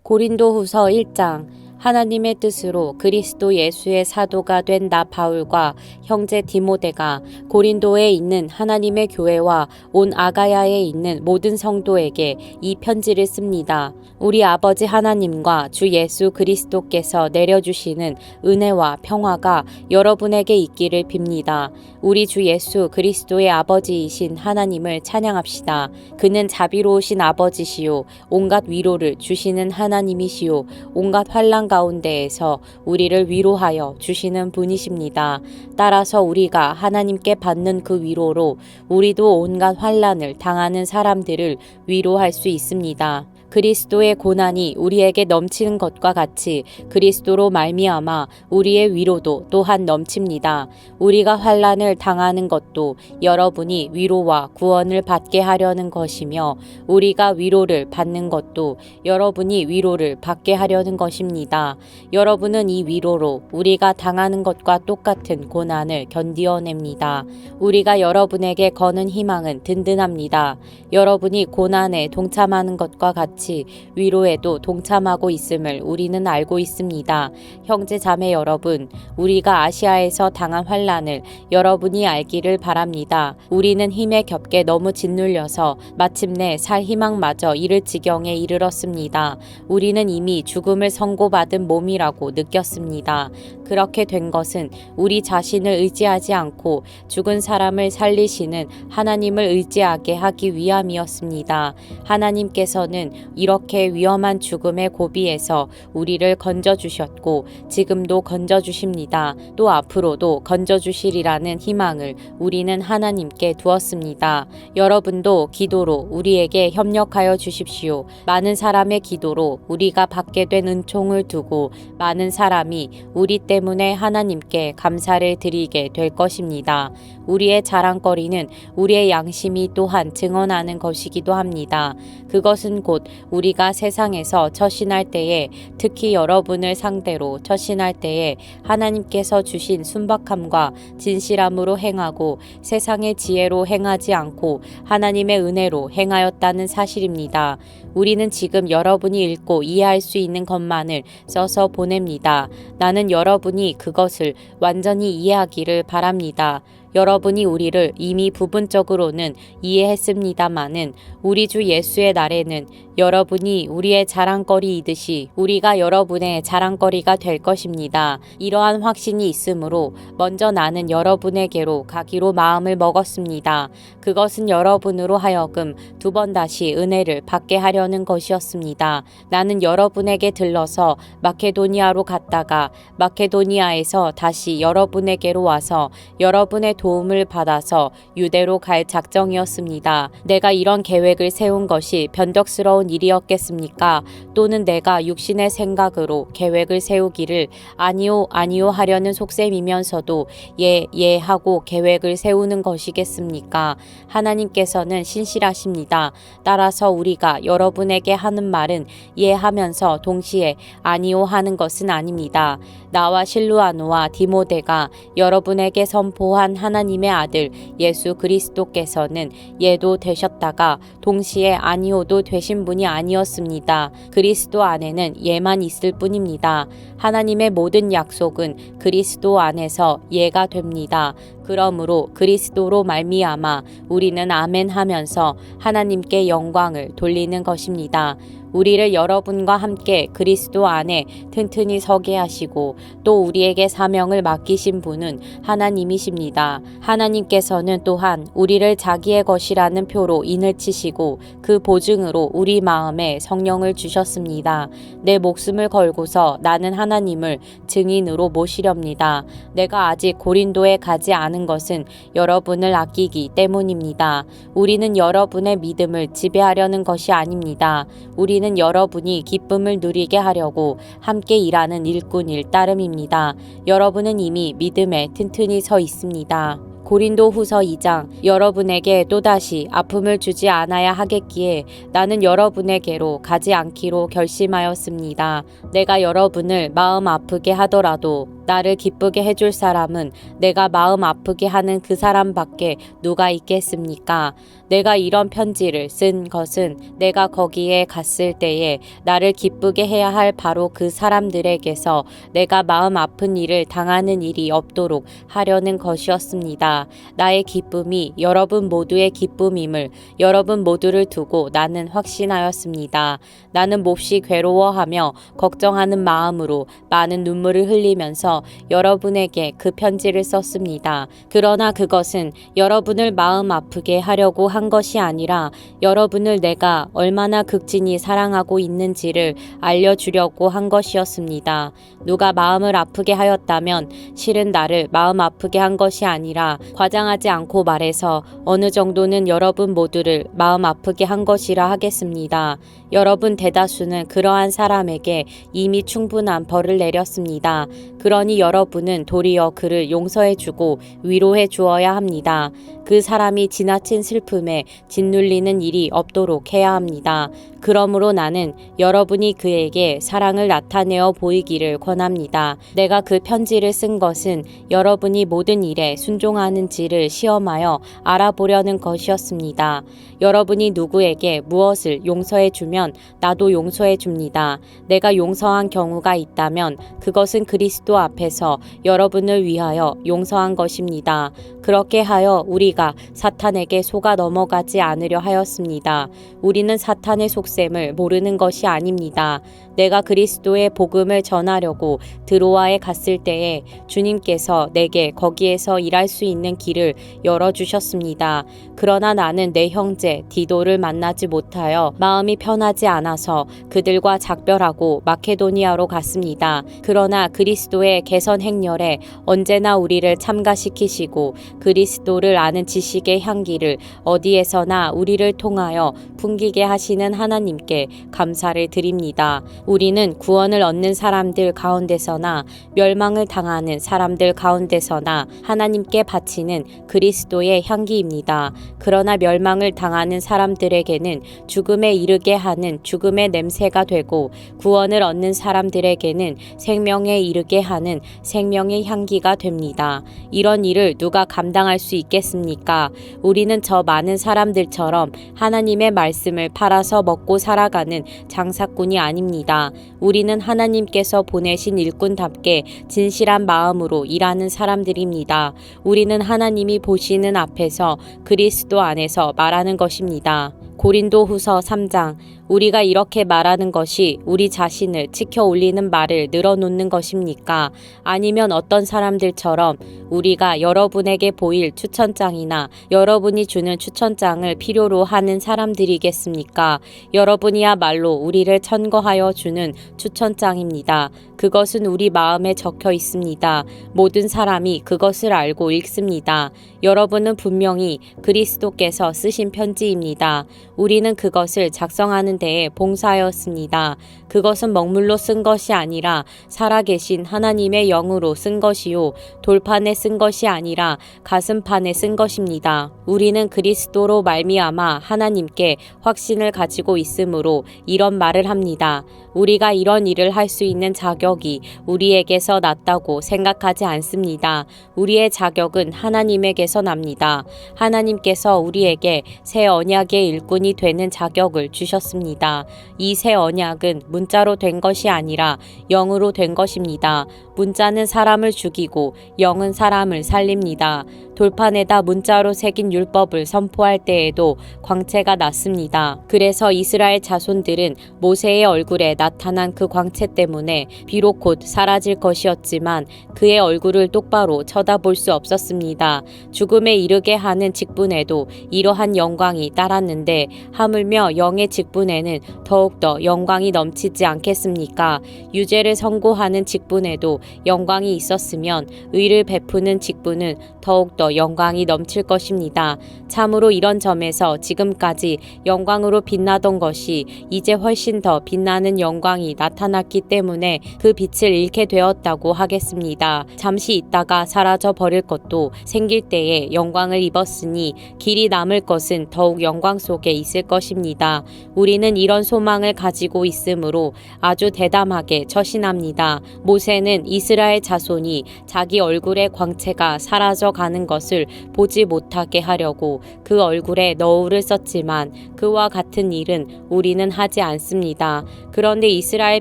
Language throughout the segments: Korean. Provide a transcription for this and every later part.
고린도후서 1장. 하나님의 뜻으로 그리스도 예수의 사도가 된 나 바울과 형제 디모데가 고린도에 있는 하나님의 교회와 온 아가야에 있는 모든 성도에게 이 편지를 씁니다. 우리 아버지 하나님과 주 예수 그리스도께서 내려주시는 은혜와 평화가 여러분에게 있기를 빕니다. 우리 주 예수 그리스도의 아버지이신 하나님을 찬양합시다. 그는 자비로우신 아버지시요 온갖 위로를 주시는 하나님이시요 온갖 환난 가운데에서 우리를 위로하여 주시는 분이십니다. 따라서 우리가 하나님께 받는 그 위로로 우리도 온갖 환난을 당하는 사람들을 위로할 수 있습니다. 그리스도의 고난이 우리에게 넘치는 것과 같이 그리스도로 말미암아 우리의 위로도 또한 넘칩니다. 우리가 환난을 당하는 것도 여러분이 위로와 구원을 받게 하려는 것이며 우리가 위로를 받는 것도 여러분이 위로를 받게 하려는 것입니다. 여러분은 이 위로로 우리가 당하는 것과 똑같은 고난을 견디어냅니다. 우리가 여러분에게 거는 희망은 든든합니다. 여러분이 고난에 동참하는 것과 같이 위로에도 동참하고 있음을 우리는 알고 있습니다. 형제 자매 여러분, 우리가 아시아에서 당한 환난을 여러분이 알기를 바랍니다. 우리는 힘에 겹게 너무 짓눌려서 마침내 살 희망마저 잃을 지경에 이르렀습니다. 우리는 이미 죽음을 선고받은 몸이라고 느꼈습니다. 그렇게 된 것은 우리 자신을 의지하지 않고 죽은 사람을 살리시는 하나님을 의지하게 하기 위함이었습니다. 하나님께서는 이렇게 위험한 죽음의 고비에서 우리를 건져주셨고 지금도 건져주십니다. 또 앞으로도 건져주시리라는 희망을 우리는 하나님께 두었습니다. 여러분도 기도로 우리에게 협력하여 주십시오. 많은 사람의 기도로 우리가 받게 된 은총을 두고 많은 사람이 우리 때문에 하나님께 감사를 드리게 될 것입니다. 우리의 자랑거리는 우리의 양심이 또한 증언하는 것이기도 합니다. 그것은 곧 우리가 세상에서 처신할 때에, 특히 여러분을 상대로 처신할 때에 하나님께서 주신 순박함과 진실함으로 행하고 세상의 지혜로 행하지 않고 하나님의 은혜로 행하였다는 사실입니다. 우리는 지금 여러분이 읽고 이해할 수 있는 것만을 써서 보냅니다. 나는 여러분이 그것을 완전히 이해하기를 바랍니다. 여러분이 우리를 이미 부분적으로는 이해했습니다마는 우리 주 예수의 날에는 여러분이 우리의 자랑거리이듯이 우리가 여러분의 자랑거리가 될 것입니다. 이러한 확신이 있으므로 먼저 나는 여러분에게로 가기로 마음을 먹었습니다. 그것은 여러분으로 하여금 두 번 다시 은혜를 받게 하려는 것이었습니다. 나는 여러분에게 들러서 마케도니아로 갔다가 마케도니아에서 다시 여러분에게로 와서 여러분의 도움을 받아서 유대로 갈 작정이었습니다. 내가 이런 계획을 세운 것이 변덕스러운 일이었겠습니까? 또는 내가 육신의 생각으로 계획을 세우기를 아니요 아니요 하려는 속셈이면서도 예 하고 계획을 세우는 것이겠습니까? 하나님께서는 신실하십니다. 따라서 우리가 여러분에게 하는 말은 예 하면서 동시에 아니요 하는 것은 아닙니다. 나와 실루아노와 디모데가 여러분에게 선포한 하나님의 아들 예수 그리스도께서는 예도 되셨다가 동시에 아니오도 되신 분이 아니었습니다. 그리스도 안에는 예만 있을 뿐입니다. 하나님의 모든 약속은 그리스도 안에서 예가 됩니다. 그러므로 그리스도로 말미암아 우리는 아멘 하면서 하나님께 영광을 돌리는 것입니다. 우리를 여러분과 함께 그리스도 안에 튼튼히 서게 하시고 또 우리에게 사명을 맡기신 분은 하나님이십니다. 하나님께서는 또한 우리를 자기의 것이라는 표로 인을 치시고 그 보증으로 우리 마음에 성령을 주셨습니다. 내 목숨을 걸고서 나는 하나님을 증인으로 모시렵니다. 내가 아직 고린도에 가지 않은 것은 여러분을 아끼기 때문입니다. 우리는 여러분의 믿음을 지배하려는 것이 아닙니다. 우리는 여러분이 기쁨을 누리게 하려고 함께 일하는 일꾼일 따름입니다. 여러분은 이미 믿음에 튼튼히 서 있습니다. 고린도 후서 2장. 여러분에게 또다시 아픔을 주지 않아야 하겠기에 나는 여러분에게로 가지 않기로 결심하였습니다. 내가 여러분을 마음 아프게 하더라도 나를 기쁘게 해줄 사람은 내가 마음 아프게 하는 그 사람밖에 누가 있겠습니까? 내가 이런 편지를 쓴 것은 내가 거기에 갔을 때에 나를 기쁘게 해야 할 바로 그 사람들에게서 내가 마음 아픈 일을 당하는 일이 없도록 하려는 것이었습니다. 나의 기쁨이 여러분 모두의 기쁨임을 여러분 모두를 두고 나는 확신하였습니다. 나는 몹시 괴로워하며 걱정하는 마음으로 많은 눈물을 흘리면서 여러분에게 그 편지를 썼습니다. 그러나 그것은 여러분을 마음 아프게 하려고 한 것이 아니라 여러분을 내가 얼마나 극진히 사랑하고 있는지를 알려주려고 한 것이었습니다. 누가 마음을 아프게 하였다면 실은 나를 마음 아프게 한 것이 아니라 과장하지 않고 말해서 어느 정도는 여러분 모두를 마음 아프게 한 것이라 하겠습니다. 여러분 대다수는 그러한 사람에게 이미 충분한 벌을 내렸습니다. 그러니 여러분은 도리어 그를 용서해주고 위로해 주어야 합니다. 그 사람이 지나친 슬픔에 짓눌리는 일이 없도록 해야 합니다. 그러므로 나는 여러분이 그에게 사랑을 나타내어 보이기를 권합니다. 내가 그 편지를 쓴 것은 여러분이 모든 일에 순종하는지를 시험하여 알아보려는 것이었습니다. 여러분이 누구에게 무엇을 용서해 주면 나도 용서해 줍니다. 내가 용서한 경우가 있다면 그것은 그리스도 앞에서 여러분을 위하여 용서한 것입니다. 그렇게 하여 우리가 사탄에게 속아 넘어가지 않으려 하였습니다. 우리는 사탄의 속셈을 모르는 것이 아닙니다. 내가 그리스도의 복음을 전하려고 드로아에 갔을 때에 주님께서 내게 거기에서 일할 수 있는 길을 열어주셨습니다. 그러나 나는 내 형제 디도를 만나지 못하여 마음이 편하지 않아서 그들과 작별하고 마케도니아로 갔습니다. 그러나 그리스도의 개선 행렬에 언제나 우리를 참가시키시고 그리스도를 아는 지식의 향기를 어디에서나 우리를 통하여 풍기게 하시는 하나님께 감사를 드립니다. 우리는 구원을 얻는 사람들 가운데서나 멸망을 당하는 사람들 가운데서나 하나님께 바치는 그리스도의 향기입니다. 그러나 멸망을 당하는 사람들에게는 죽음에 이르게 하는 죽음의 냄새가 되고 구원을 얻는 사람들에게는 생명에 이르게 하는 생명의 향기가 됩니다. 이런 일을 누가 감당할 수 있겠습니까? 우리는 저 많은 사람들처럼 하나님의 말씀을 팔아서 먹고 살아가는 장사꾼이 아닙니다. 우리는 하나님께서 보내신 일꾼답게 진실한 마음으로 일하는 사람들입니다. 우리는 하나님이 보시는 앞에서 그리스도 안에서 말하는 것입니다. 고린도후서 3장. 우리가 이렇게 말하는 것이 우리 자신을 치켜 올리는 말을 늘어놓는 것입니까? 아니면 어떤 사람들처럼 우리가 여러분에게 보일 추천장이나 여러분이 주는 추천장을 필요로 하는 사람들이겠습니까? 여러분이야말로 우리를 천거하여 주는 추천장입니다. 그것은 우리 마음에 적혀 있습니다. 모든 사람이 그것을 알고 읽습니다. 여러분은 분명히 그리스도께서 쓰신 편지입니다. 우리는 그것을 작성하는 데에 봉사하였습니다. 그것은 먹물로 쓴 것이 아니라 살아계신 하나님의 영으로 쓴 것이요 돌판에 쓴 것이 아니라 가슴판에 쓴 것입니다. 우리는 그리스도로 말미암아 하나님께 확신을 가지고 있으므로 이런 말을 합니다. 우리가 이런 일을 할 수 있는 자격이 우리에게서 났다고 생각하지 않습니다. 우리의 자격은 하나님에게서 납니다. 하나님께서 우리에게 새 언약의 일꾼이 되는 자격을 주셨습니다. 이 새 언약은 문자로 된 것이 아니라 영으로 된 것입니다. 문자는 사람을 죽이고 영은 사람을 살립니다. 돌판에다 문자로 새긴 율법을 선포할 때에도 광채가 났습니다. 그래서 이스라엘 자손들은 모세의 얼굴에 나타난 그 광채 때문에 비록 곧 사라질 것이었지만 그의 얼굴을 똑바로 쳐다볼 수 없었습니다. 죽음에 이르게 하는 직분에도 이러한 영광이 따랐는데 하물며 영의 직분에는 더욱더 영광이 넘치지 않겠습니까? 유죄를 선고하는 직분에도 영광이 있었으면 의를 베푸는 직분은 더욱더 영광이 넘칠 것입니다. 참으로 이런 점에서 지금까지 영광으로 빛나던 것이 이제 훨씬 더 빛나는 영광 영광이 나타났기 때문에 그 빛을 잃게 되었다고 하겠습니다. 잠시 있다가 사라져 버릴 것도 생길 때에 영광을 입었으니 길이 남을 것은 더욱 영광 속에 있을 것입니다. 우리는 이런 소망을 가지고 있으므로 아주 대담하게 처신합니다. 모세는 이스라엘 자손이 자기 얼굴의 광채가 사라져 가는 것을 보지 못하게 하려고 그 얼굴에 너울을 썼지만 그와 같은 일은 우리는 하지 않습니다. 그런데 이스라엘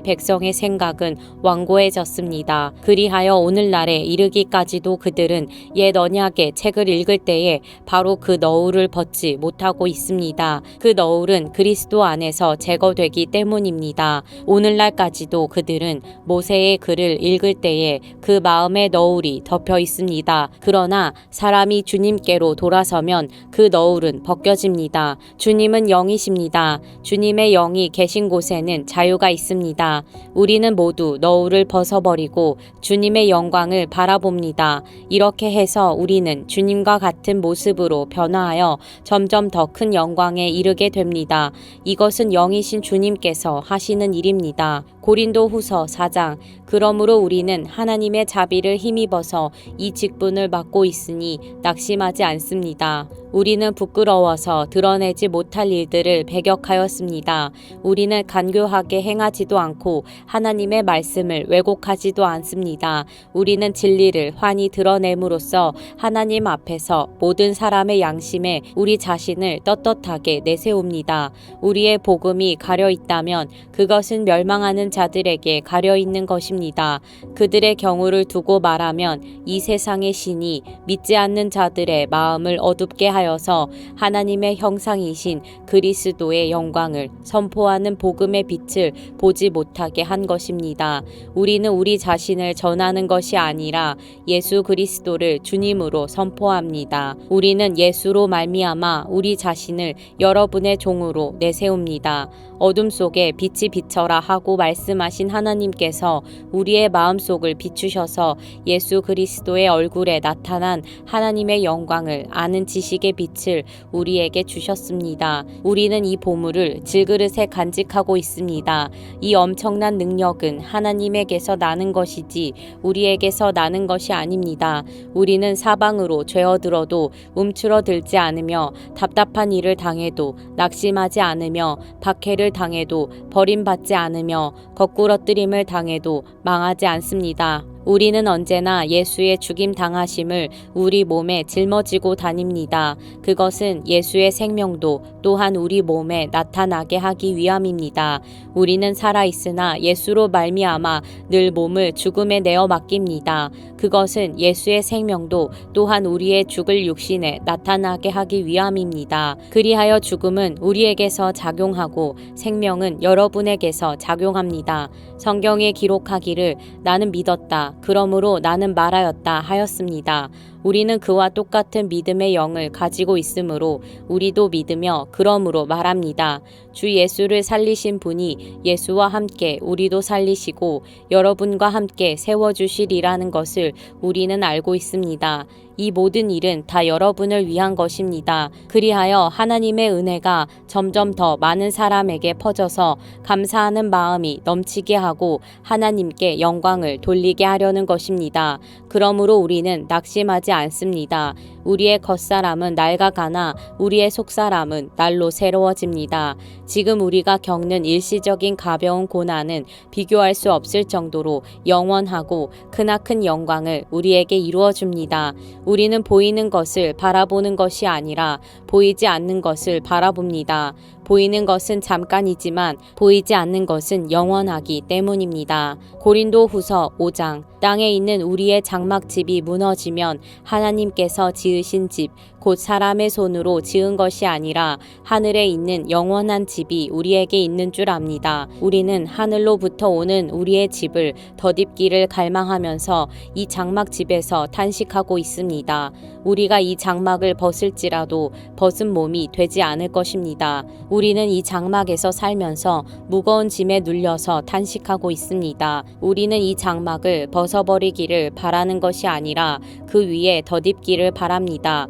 백성의 생각은 완고해졌습니다. 그리하여 오늘날에 이르기까지도 그들은 옛 언약의 책을 읽을 때에 바로 그 너울을 벗지 못하고 있습니다. 그 너울은 그리스도 안에서 제거되기 때문입니다. 오늘날까지도 그들은 모세의 글을 읽을 때에 그 마음의 너울이 덮여 있습니다. 그러나 사람이 주님께로 돌아서면 그 너울은 벗겨집니다. 주님은 영이십니다. 주님의 영이 계신 곳에는 자유가 있습니다. 우리는 모두 너울을 벗어버리고 주님의 영광을 바라봅니다. 이렇게 해서 우리는 주님과 같은 모습으로 변화하여 점점 더 큰 영광에 이르게 됩니다. 이것은 영이신 주님께서 하시는 일입니다. 고린도후서 4장. 그러므로 우리는 하나님의 자비를 힘입어서 이 직분을 맡고 있으니 낙심하지 않습니다. 우리는 부끄러워서 드러내지 못할 일들을 배격하였습니다. 우리는 간교하게 행하지도 않고 하나님의 말씀을 왜곡하지도 않습니다. 우리는 진리를 환히 드러냄으로써 하나님 앞에서 모든 사람의 양심에 우리 자신을 떳떳하게 내세웁니다. 우리의 복음이 가려 있다면 그것은 멸망하는 자들에게 가려 있는 것입니다. 그들의 경우를 두고 말하면 이 세상의 신이 믿지 않는 자들의 마음을 어둡게 하여서 하나님의 형상이신 그리스도의 영광을 선포하는 복음의 빛을 보지 못하게 한 것입니다. 우리는 우리 자신을 전하는 것이 아니라 예수 그리스도를 주님으로 선포합니다. 우리는 예수로 말미암아 우리 자신을 여러분의 종으로 내세웁니다. 어둠 속에 빛이 비쳐라 하고 말씀하신 하나님께서 우리의 마음속을 비추셔서 예수 그리스도의 얼굴에 나타난 하나님의 영광을 아는 지식의 빛을 우리에게 주셨습니다. 우리는 이 보물을 질그릇에 간직하고 있습니다. 이 엄청난 능력은 하나님에게서 나는 것이지 우리에게서 나는 것이 아닙니다. 우리는 사방으로 죄어들어도 움츠러들지 않으며 답답한 일을 당해도 낙심하지 않으며 박해를 당해도 버림받지 않으며 거꾸러뜨림을 당해도 망하지 않습니다. 우리는 언제나 예수의 죽임 당하심을 우리 몸에 짊어지고 다닙니다. 그것은 예수의 생명도 또한 우리 몸에 나타나게 하기 위함입니다. 우리는 살아있으나 예수로 말미암아 늘 몸을 죽음에 내어 맡깁니다. 그것은 예수의 생명도 또한 우리의 죽을 육신에 나타나게 하기 위함입니다. 그리하여 죽음은 우리에게서 작용하고 생명은 여러분에게서 작용합니다. 성경에 기록하기를 나는 믿었다. 그러므로 나는 말하였다 하였습니다. 우리는 그와 똑같은 믿음의 영을 가지고 있으므로 우리도 믿으며 그러므로 말합니다. 주 예수를 살리신 분이 예수와 함께 우리도 살리시고 여러분과 함께 세워주시리라는 것을 우리는 알고 있습니다. 이 모든 일은 다 여러분을 위한 것입니다. 그리하여 하나님의 은혜가 점점 더 많은 사람에게 퍼져서 감사하는 마음이 넘치게 하고 하나님께 영광을 돌리게 하려는 것입니다. 그러므로 우리는 낙심하지 않습니다. 우리의 겉사람은 낡아가나 우리의 속사람은 날로 새로워집니다. 지금 우리가 겪는 일시적인 가벼운 고난은 비교할 수 없을 정도로 영원하고 크나큰 영광을 우리에게 이루어줍니다. 우리는 보이는 것을 바라보는 것이 아니라 보이지 않는 것을 바라봅니다. 보이는 것은 잠깐이지만 보이지 않는 것은 영원하기 때문입니다. 고린도후서 5장. 땅에 있는 우리의 장막집이 무너지면 하나님께서 지으신 집, 곧 사람의 손으로 지은 것이 아니라 하늘에 있는 영원한 집이 우리에게 있는 줄 압니다. 우리는 하늘로부터 오는 우리의 집을 덧입기를 갈망하면서 이 장막집에서 탄식하고 있습니다. 우리가 이 장막을 벗을지라도 벗은 몸이 되지 않을 것입니다. 우리는 이 장막에서 살면서 무거운 짐에 눌려서 탄식하고 있습니다. 우리는 이 장막을 벗어버리기를 바라는 것이 아니라 그 위에 덧입기를 바랍니다.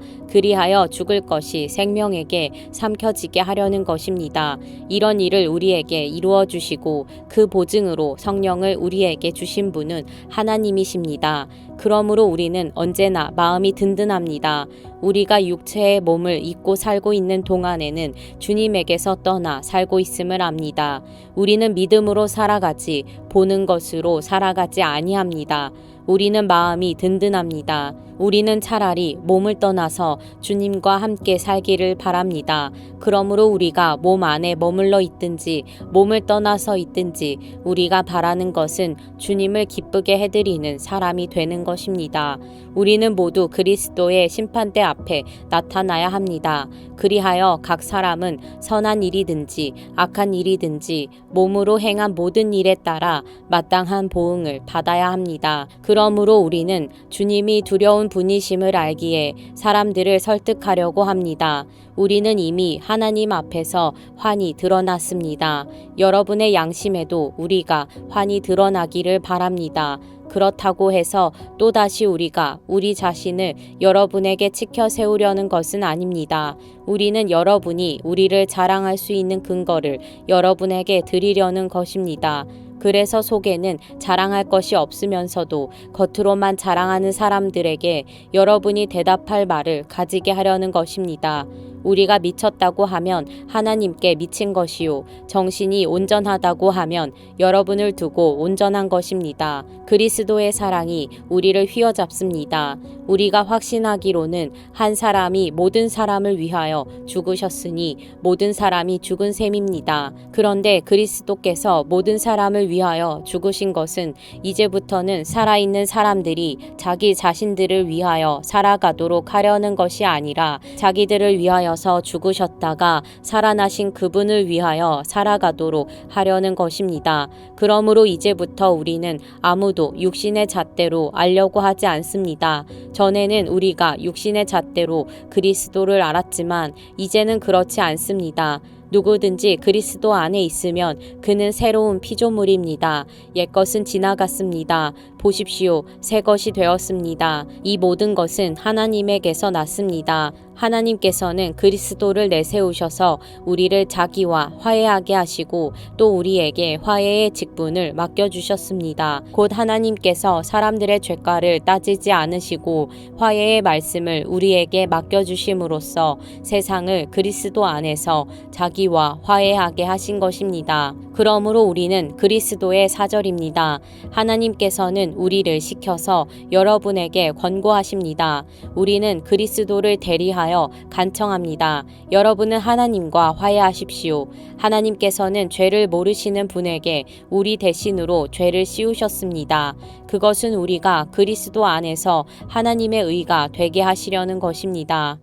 그리하여 죽을 것이 생명에게 삼켜지게 하려는 것입니다. 이런 일을 우리에게 이루어 주시고 그 보증으로 성령을 우리에게 주신 분은 하나님이십니다. 그러므로 우리는 언제나 마음이 든든합니다. 우리가 육체의 몸을 입고 살고 있는 동안에는 주님에게서 떠나 살고 있음을 압니다. 우리는 믿음으로 살아가지 보는 것으로 살아가지 아니합니다. 우리는 마음이 든든합니다. 우리는 차라리 몸을 떠나서 주님과 함께 살기를 바랍니다. 그러므로 우리가 몸 안에 머물러 있든지 몸을 떠나서 있든지 우리가 바라는 것은 주님을 기쁘게 해드리는 사람이 되는 것입니다. 우리는 모두 그리스도의 심판대 앞에 나타나야 합니다. 그리하여 각 사람은 선한 일이든지 악한 일이든지 몸으로 행한 모든 일에 따라 마땅한 보응을 받아야 합니다. 그러므로 우리는 주님이 두려운 분이심을 알기에 사람들을 설득하려고 합니다. 우리는 이미 하나님 앞에서 환히 드러났습니다. 여러분의 양심에도 우리가 환히 드러나기를 바랍니다. 그렇다고 해서 또다시 우리가 우리 자신을 여러분에게 치켜 세우려는 것은 아닙니다. 우리는 여러분이 우리를 자랑할 수 있는 근거를 여러분에게 드리려는 것입니다. 그래서 속에는 자랑할 것이 없으면서도 겉으로만 자랑하는 사람들에게 여러분이 대답할 말을 가지게 하려는 것입니다. 우리가 미쳤다고 하면 하나님께 미친 것이요 정신이 온전하다고 하면 여러분을 두고 온전한 것입니다. 그리스도의 사랑이 우리를 휘어잡습니다. 우리가 확신하기로는 한 사람이 모든 사람을 위하여 죽으셨으니 모든 사람이 죽은 셈입니다. 그런데 그리스도께서 모든 사람을 위하여 죽으신 것은 이제부터는 살아있는 사람들이 자기 자신들을 위하여 살아가도록 하려는 것이 아니라 자기들을 위하여서 죽으셨다가 살아나신 그분을 위하여 살아가도록 하려는 것입니다. 그러므로 이제부터 우리는 아무도 육신의 잣대로 알려고 하지 않습니다. 전에는 우리가 육신의 잣대로 그리스도를 알았지만 이제는 그렇지 않습니다. 누구든지 그리스도 안에 있으면 그는 새로운 피조물입니다. 옛것은 지나갔습니다. 보십시오. 새 것이 되었습니다. 이 모든 것은 하나님에게서 났습니다. 하나님께서는 그리스도를 내세우셔서 우리를 자기와 화해하게 하시고 또 우리에게 화해의 직분을 맡겨주셨습니다. 곧 하나님께서 사람들의 죄가를 따지지 않으시고 화해의 말씀을 우리에게 맡겨주심으로써 세상을 그리스도 안에서 자기와 화해하게 하신 것입니다. 그러므로 우리는 그리스도의 사절입니다. 하나님께서는 우리를 시켜서 여러분에게 권고하십니다. 우리는 그리스도를 대리하여 간청합니다. 여러분은 하나님과 화해하십시오. 하나님께서는 죄를 모르시는 분에게 우리 대신으로 죄를 씌우셨습니다. 그것은 우리가 그리스도 안에서 하나님의 의가 되게 하시려는 것입니다.